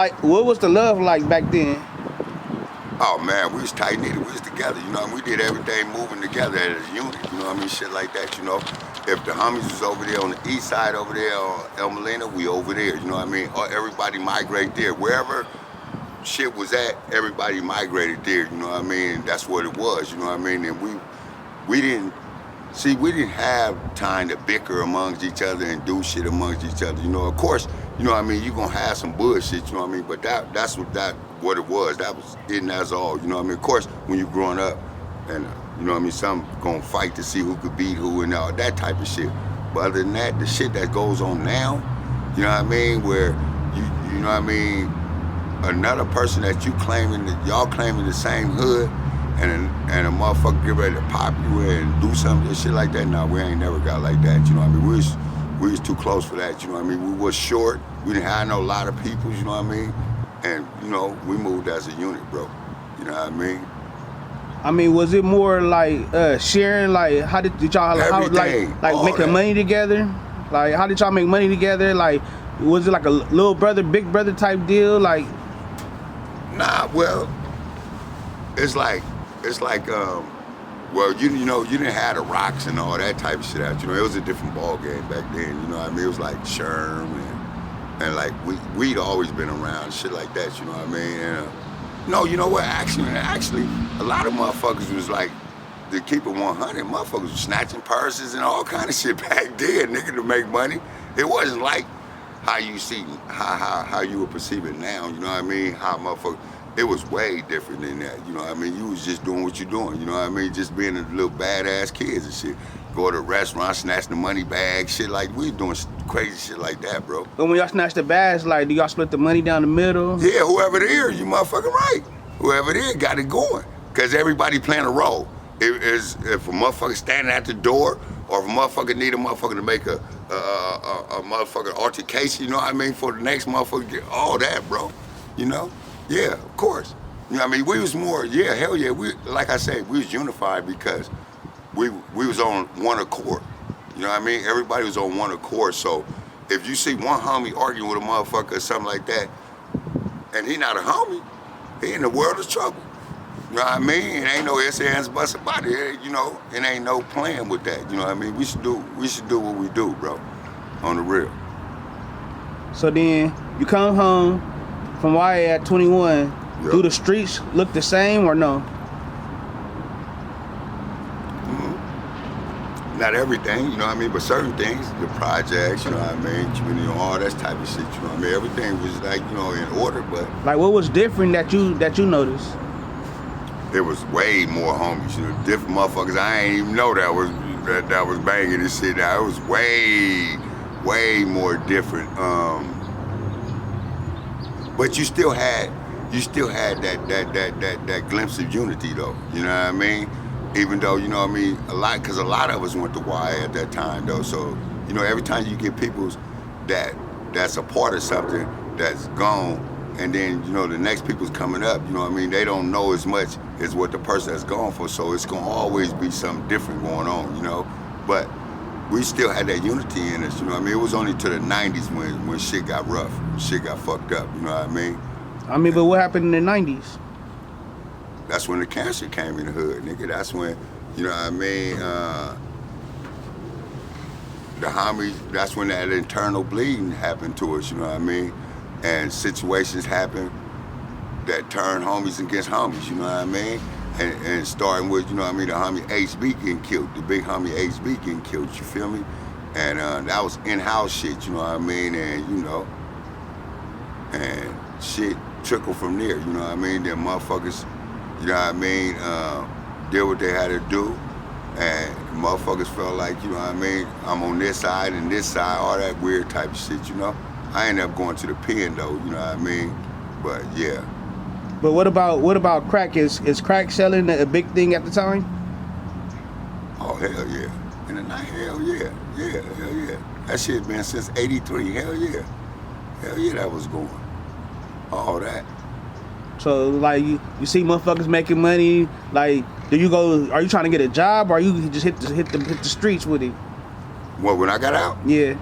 Like, what was the love like back then? Oh man, we was tight knitted, we was together, you know, and we did everything moving together as a unit, you know what I mean, shit like that, you know. If the homies was over there on the east side over there on El Molina, we over there, you know what I mean, or everybody migrate there. Wherever shit was at, everybody migrated there, you know what I mean, and that's what it was, you know what I mean, and we didn't have time to bicker amongst each other and do shit amongst each other, you know. Of course, you know what I mean, you gonna have some bullshit, you know what I mean, but that's what it was. That was it, and that's all, you know what I mean. Of course, when you growing up, and you know what I mean, some gonna fight to see who could beat who and all that type of shit. But other than that, the shit that goes on now, you know what I mean, where you know what I mean, another person that y'all claiming the same hood, and a motherfucker get ready to pop you and do something and shit like that. Nah, we ain't never got like that, you know what I mean. We was too close for that, you know what I mean. We was short. We didn't have no lot of people, you know what I mean. And you know, we moved as a unit, bro. You know what I mean? I mean, was it more like sharing? Like, how did y'all making money together? Like, how did y'all make money together? Like, was it like a little brother, big brother type deal? Like, nah, well, it's like, well, you know, you didn't have the rocks and all that type of shit out. You know, it was a different ball game back then. You know what I mean? It was like Sherm and like we'd always been around, shit like that. You know what I mean? And, no, you know what? Actually, a lot of motherfuckers was like, to keep it 100, motherfuckers was snatching purses and all kind of shit back then, nigga, to make money. It wasn't like how you see, how you would perceive it now. You know what I mean? How motherfuckers. It was way different than that, you know what I mean? You was just doing what you're doing, you know what I mean? Just being a little badass kids and shit. Go to a restaurant, snatch the money bag, shit like, we doing crazy shit like that, bro. and when y'all snatched the bags, like, do y'all split the money down the middle? Yeah, whoever it is, you motherfucking right. Whoever it is got it going, because everybody playing a role. If a motherfucker standing at the door, or if a motherfucker need a motherfucker to make a motherfucking altercation, you know what I mean, for the next motherfucker, get all that, bro, you know? Yeah, of course. You know what I mean? We was more, yeah, hell yeah. We, like I said, we was unified because we was on one accord. You know what I mean? Everybody was on one accord. So if you see one homie arguing with a motherfucker or something like that, and he not a homie, he in the world of trouble. You know what I mean? It ain't no ifs, ands, buts about it. You know, it ain't no playing with that. You know what I mean? We should do what we do, bro, on the real. So then you come home from YA at 21, Yep. Do the streets look the same or no? Not everything, you know what I mean, but certain things, the projects, you know what I mean, community, all that type of shit, you know what I mean. Everything was like, you know, in order, but Like, what was different that you noticed? there was way more homies, you know, different motherfuckers. I ain't even know that was banging this shit out. It was way more different. But you still had that glimpse of unity though, you know what I mean? Even though, you know what I mean, because a lot of us went to YA at that time though, so, you know, every time you get people that's a part of something that's gone, and then, you know, the next people's coming up, you know what I mean, they don't know as much as what the person that's gone for, so it's gonna always be something different going on, you know? But we still had that unity in us, you know what I mean? It was only to the 90s when shit got rough, shit got fucked up, you know what I mean? I mean, but what happened in the 90s? That's when the cancer came in the hood, nigga. That's when, you know what I mean, the homies, that's when that internal bleeding happened to us, you know what I mean? And situations happen that turn homies against homies, you know what I mean? And starting with, you know what I mean, the homie HB getting killed, the big homie HB getting killed, you feel me? And that was in-house shit, you know what I mean? And, you know, and shit trickled from there, you know what I mean? Then motherfuckers, you know what I mean, did what they had to do, and motherfuckers felt like, you know what I mean, I'm on this side and this side, all that weird type of shit, you know? I ended up going to the pen though, you know what I mean? But yeah. But what about crack? Is crack selling a big thing at the time? Oh, hell yeah. In the night, hell yeah. Yeah, hell yeah. That shit been since 83, hell yeah. Hell yeah, that was going. All that. So, like, you see motherfuckers making money, like, are you trying to get a job, or you just hit the streets with it? What, when I got out? Yeah.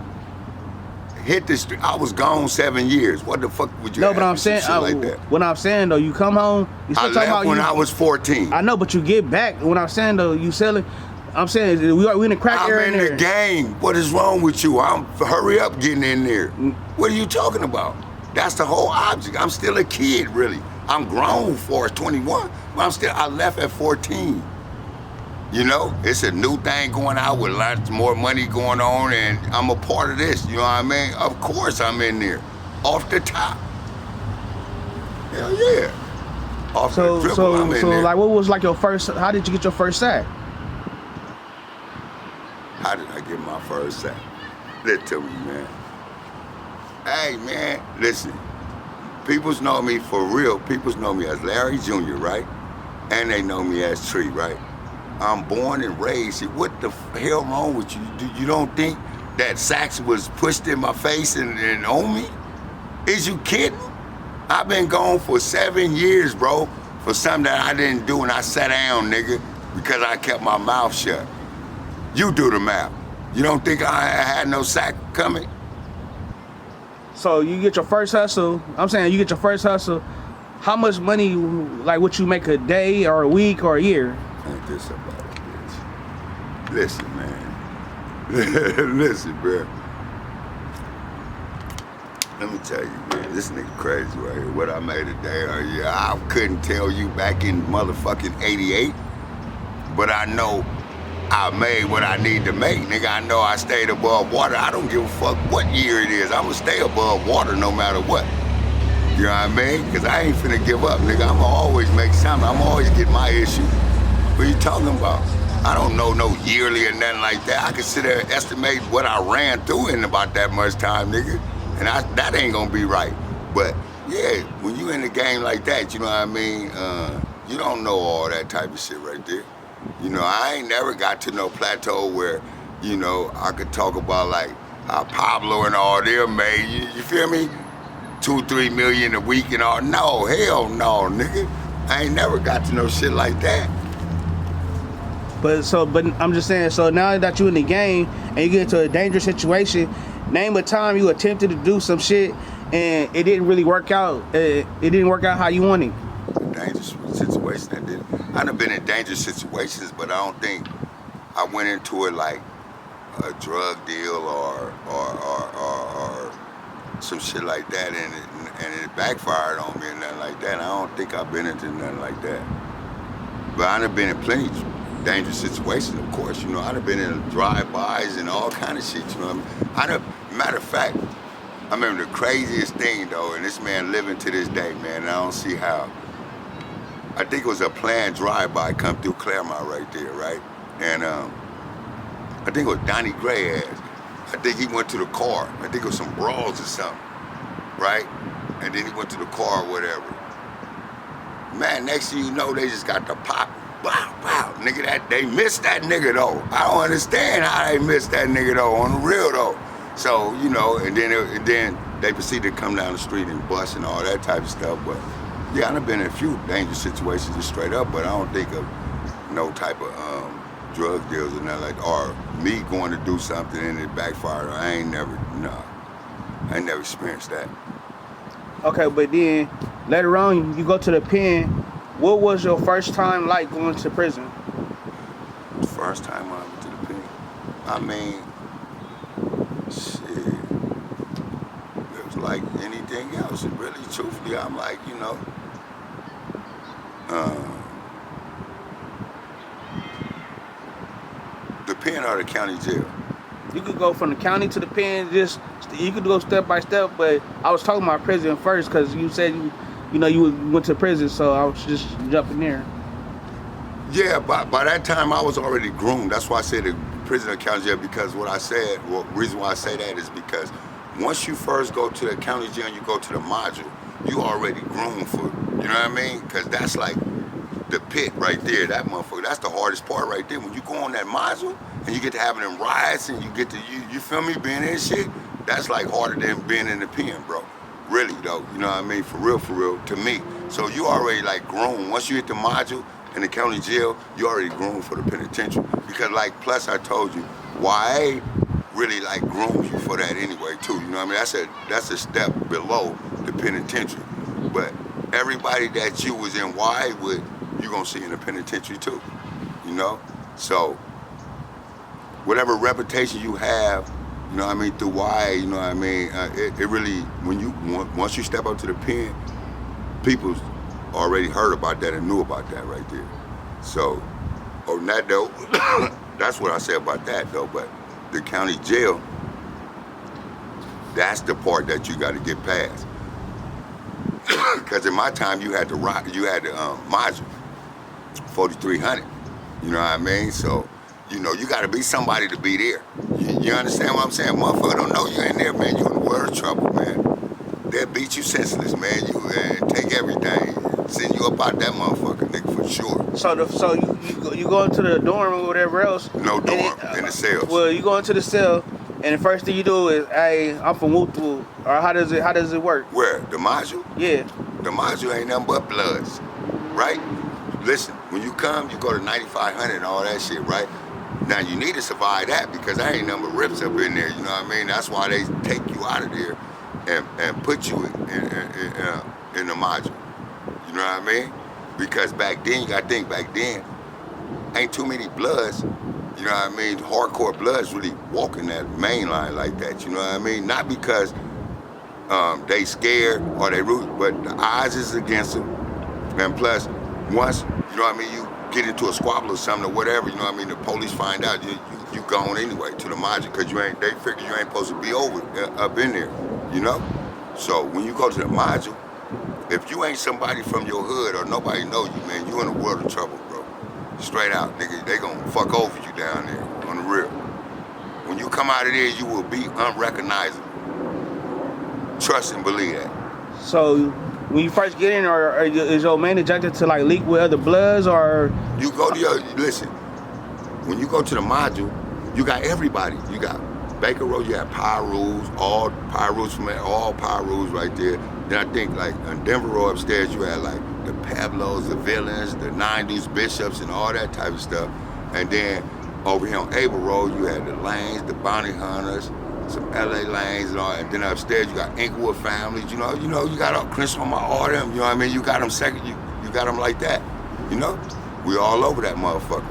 hit the street. I was gone 7 years. What the fuck would you? No, but I'm saying, like that? What I'm saying though, you come home. You still I left when I was 14. I know, but you get back. When I'm saying though, you selling. I'm saying we in the crack area. I'm in the game. What is wrong with you? Hurry up getting in there. What are you talking about? That's the whole object. I'm still a kid, really. I'm grown for 21, but I left at 14. You know, it's a new thing going out with lots more money going on, and I'm a part of this. You know what I mean? Of course I'm in there, off the top. Hell yeah. Off the dribble, I'm in there. Like, what was like your first? How did you get your first sack? How did I get my first sack? Listen to me, man. Hey, man, listen. Peoples know me for real. Peoples know me as Larry Jr., right? And they know me as Tree, right? I'm born and raised here. What the hell wrong with you? You don't think that sacks was pushed in my face and on me? Is you kidding? I've been gone for 7 years, bro, for something that I didn't do, and I sat down, nigga, because I kept my mouth shut. You do the math. You don't think I had no sack coming? So you get your first hustle. I'm saying you get your first hustle. How much money, like what you make a day or a week or a year? Ain't this about it, bitch? Listen, man. Listen, bro. Let me tell you, man, this nigga crazy right here. What I made a day or a year, I couldn't tell you back in motherfucking 88, but I know I made what I need to make, nigga. I know I stayed above water. I don't give a fuck what year it is. I'ma stay above water no matter what. You know what I mean? Because I ain't finna give up, nigga. I'ma always make something. I'ma always get my issue. What are you talking about? I don't know no yearly or nothing like that. I can sit there and estimate what I ran through in about that much time, nigga. And that ain't gonna be right. But yeah, when you in the game like that, you know what I mean? You don't know all that type of shit right there. You know, I ain't never got to no plateau where, you know, I could talk about like how Pablo and all them made, you feel me? 2-3 million a week and all. No, hell no, nigga. I ain't never got to no shit like that. But I'm just saying, so now that you in the game and you get into a dangerous situation, name a time you attempted to do some shit and it didn't really work out. It didn't work out how you wanted. Dangerous situation that did. I done been in dangerous situations, but I don't think I went into it like a drug deal or some shit like that, and it backfired on me and nothing like that. I don't think I've been into nothing like that. But I done been in plenty dangerous situations, of course. You know, I done been in drive-bys and all kind of shit. You know what I mean? Matter of fact, I remember the craziest thing though, and this man living to this day, man. And I don't see how. I think it was a planned drive-by come through Claremont right there, right? And I think it was Donnie Gray ass. I think he went to the car. I think it was some brawls or something, right? And then he went to the car or whatever. Man, next thing you know, they just got the pop. Wow, wow, nigga, they missed that nigga though. I don't understand how they missed that nigga though, on the real though. So, you know, and then they proceeded to come down the street and bust and all that type of stuff, but yeah, I've been in a few dangerous situations just straight up, but I don't think of no type of drug deals or nothing like, or me going to do something and it backfired. I ain't never experienced that. Okay, but then later on you go to the pen. What was your first time like going to prison? The first time I went to the pen, I mean, shit, it was like anything else. And really, truthfully, I'm like, you know, the pen or the county jail. You could go from the county to the pen, you could go step by step, but I was talking about prison first because you said you went to prison, so I was just jumping there. Yeah, by that time I was already groomed. That's why I said the prison or county jail, because the reason why I say that is because once you first go to the county jail and you go to the module, you already groomed for it. You know what I mean? Because that's like the pit right there, that motherfucker. That's the hardest part right there. When you go on that module and you get to having them riots and you get to, you feel me, being in shit, that's like harder than being in the pen, bro. Really though, you know what I mean? For real, to me. So you already like grown. Once you hit the module in the county jail, you already grown for the penitentiary. Because like, plus I told you, YA really like groom you for that anyway too. You know what I mean? That's a step below the penitentiary. But everybody that you was in Y with, you gonna see in the penitentiary too. You know? So whatever reputation you have, you know what I mean, through Y, you know what I mean, it really, once you step up to the pen, people already heard about that and knew about that right there. So, on that though, that's what I say about that though, but the county jail, that's the part that you got to get past. Because in my time, you had the module, 4300, you know what I mean? So, you know, you got to be somebody to be there. You understand what I'm saying? Motherfucker don't know you in there, man. You in the world of trouble, man. They'll beat you senseless, man. You take everything. Send you up out that motherfucker, nigga, for sure. So you go into the dorm or whatever else. No dorm, in the cells. Well, you go into the cell, and the first thing you do is, hey, I'm from Woodberrytv, or how does it work? Where? The module? Yeah. The module ain't nothing but bloods, right? Listen, when you come, you go to 9500 and all that shit, right? Now you need to survive that because I ain't nothing but rips up in there, you know what I mean? That's why they take you out of there and put you in the module. You know what I mean? Because back then, you gotta think back then, ain't too many bloods, you know what I mean? Hardcore bloods really walking that main line like that, you know what I mean? Not because they scared or they root, but the odds is against them. And plus, once, you know what I mean, you get into a squabble or something or whatever, you know what I mean, the police find out, you gone anyway to the module because they figure you ain't supposed to be up in there, you know? So when you go to the module, if you ain't somebody from your hood or nobody know you, man, you in a world of trouble, bro. Straight out, nigga, they gonna fuck over you down there, on the real. When you come out of there, you will be unrecognizable. Trust and believe that. So when you first get in, or is your main objective to like leak with other bloods, or? You go to listen, when you go to the module, you got everybody. You got Baker Road, you have Power Rules, all Power Rules right there. Then I think like on Denver Road upstairs, you had like the Pablos, the Villains, the 9 Deuce Bishops, and all that type of stuff. And then over here on Able Road, you had the Lanes, the Bounty Hunters, some LA Lanes and all. And then upstairs, you got Inglewood families. You know, you got all Crenshaw, all them. You know what I mean? You got them second. You got them like that. You know, we all over that motherfucker.